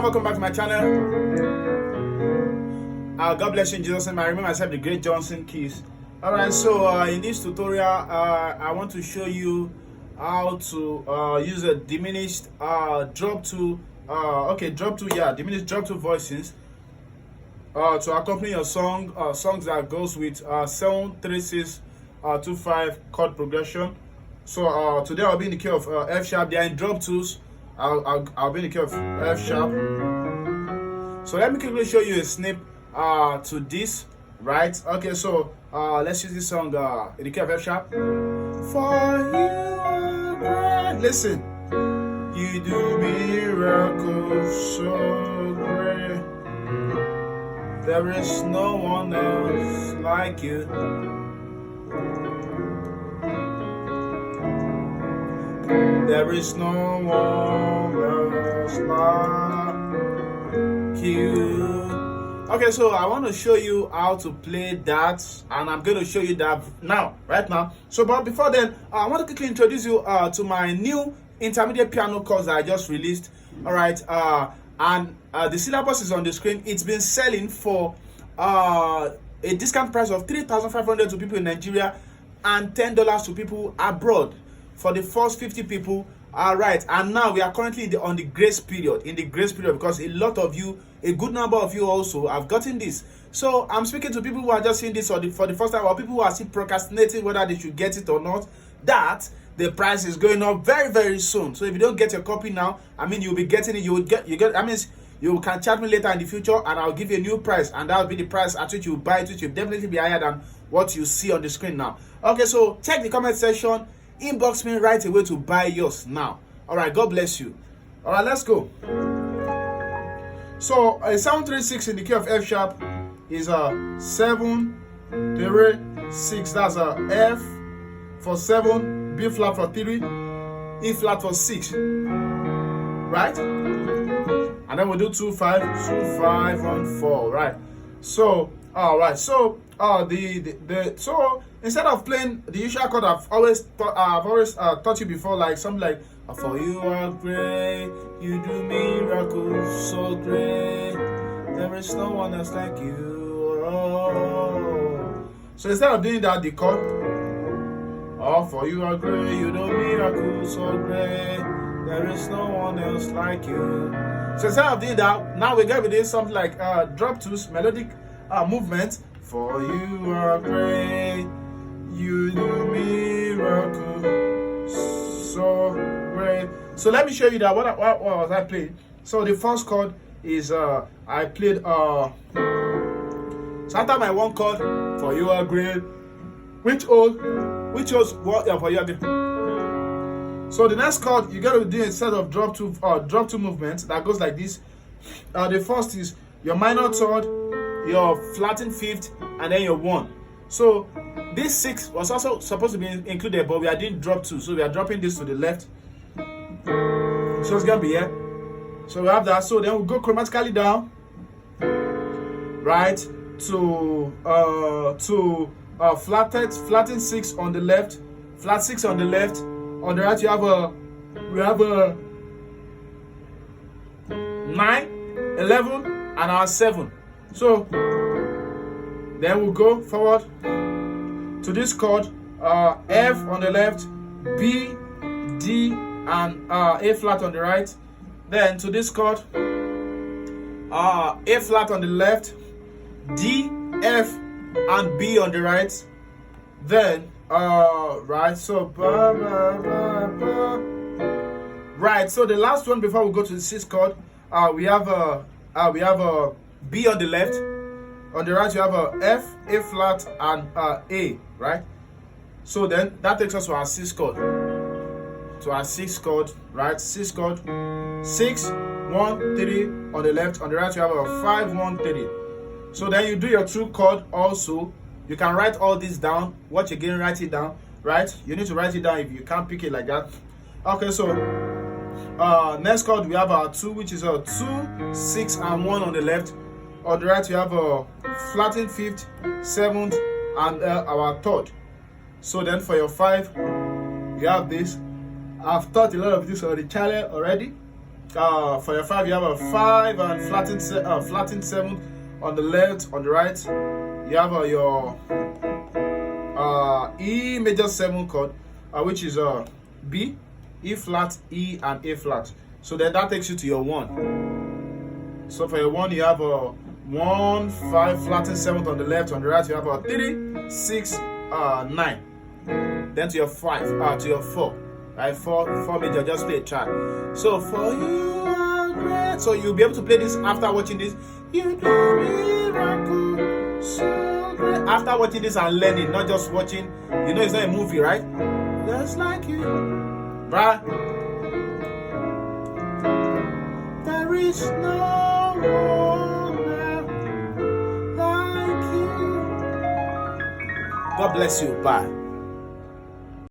and welcome back to my channel. God bless you in Jesus' name. I remember myself, the great Johnsonkeyz. Alright, so in this tutorial, I want to show you how to use a diminished drop two, diminished drop two voicings to accompany your songs that goes with 7-3-6-2-5 chord progression. So today I'll be in the key of F sharp. They are in drop twos. I'll be in the key of F sharp. So let me quickly show you a snip to this, right? Okay, so let's use this song in the key of F sharp. For you are great. Listen. You do miracles so great. There is no one else like you. There is no one else like you. Okay, so I want to show you how to play that, and I'm going to show you that now, right now. So, but before then, I want to quickly introduce you to my new intermediate piano course that I just released. All right, and the syllabus is on the screen. It's been selling for a discount price of $3,500 to people in Nigeria and $10 to people abroad for the first 50 people. All right, and now we are currently on the grace period, because a lot of you, a good number of you also have gotten this. So I'm speaking to people who are just seeing this for the first time, or people who are still procrastinating whether they should get it or not, that the price is going up very, very soon. So if you don't get your copy now, I mean, you'll be getting it. You can chat me later in the future, and I'll give you a new price, and that'll be the price at which you buy it, which will definitely be higher than what you see on the screen now. Okay, so check the comment section. Inbox me right away to buy yours now. All right, God bless you. All right, let's go. So a 7-3-6 in the key of F sharp is a 7-3-6. That's a F for 7, B flat for 3, E flat for 6, right? And then we'll do 2-5, 2-5-1-4, right? So all right, so so instead of playing the usual chord I've always taught you before, like something like for you are great, you do miracles so great, there is no one else like you. Oh. So instead of doing that, the chord, oh, for you are great, you do miracles so great, there is no one else like you. So instead of doing that, now we're going to do something like drop twos, melodic movement. For you are great, you do miracles so great. So let me show you that what was I playing. So the first chord is I played so after my one chord, for you are great, which was what? Yeah, for you are great. So the next chord you got to do instead of drop two movements that goes like this. The first is your minor third, your flattened fifth, and then your 1. So this 6 was also supposed to be included, but we are doing drop 2, so we are dropping this to the left. So it's gonna be here. So we have that. So then we'll go chromatically down, right, to flattened 6 on the left, flat 6 on the left. On the right we have a 9, 11, and our 7. So then we'll go forward to this chord, F on the left, B, D, and A flat on the right. Then to this chord, A flat on the left, D, F, and B on the right. Then right, so right. So the last one before we go to the 6th chord, we have a B on the left. On the right, you have a F, A flat, and A, right? So then that takes us to our 6th chord. To our 6th chord, right? 6th chord, 6, 1, 3 on the left. On the right, you have a 5, 1, 3. So then you do your 2 chord also. You can write all this down. Watch again, write it down, right? You need to write it down if you can't pick it like that. Okay, so next chord, we have our 2, which is a 2, 6, and 1 on the left. On the right, you have a flattened 5th, 7th, and our 3rd. So then for your 5, you have this. I've taught a lot of this on the channel already. For your 5, you have a 5 and flattened 7th on the left. On the right, you have your E major 7 chord, which is B, E flat, E, and A flat. So then that takes you to your 1. So for your 1, you have a 1, 5 flattened 7th on the left. On the right, you have a 3, 6, 9. Then to your 5, to your 4. Right, 4 major, just play a track. So for you are great. So you'll be able to play this after watching this. You do miracle so great. After watching this and learning, not just watching. You know it's not a movie, right? Just like you, right? There is no one like you. God bless you. Bye.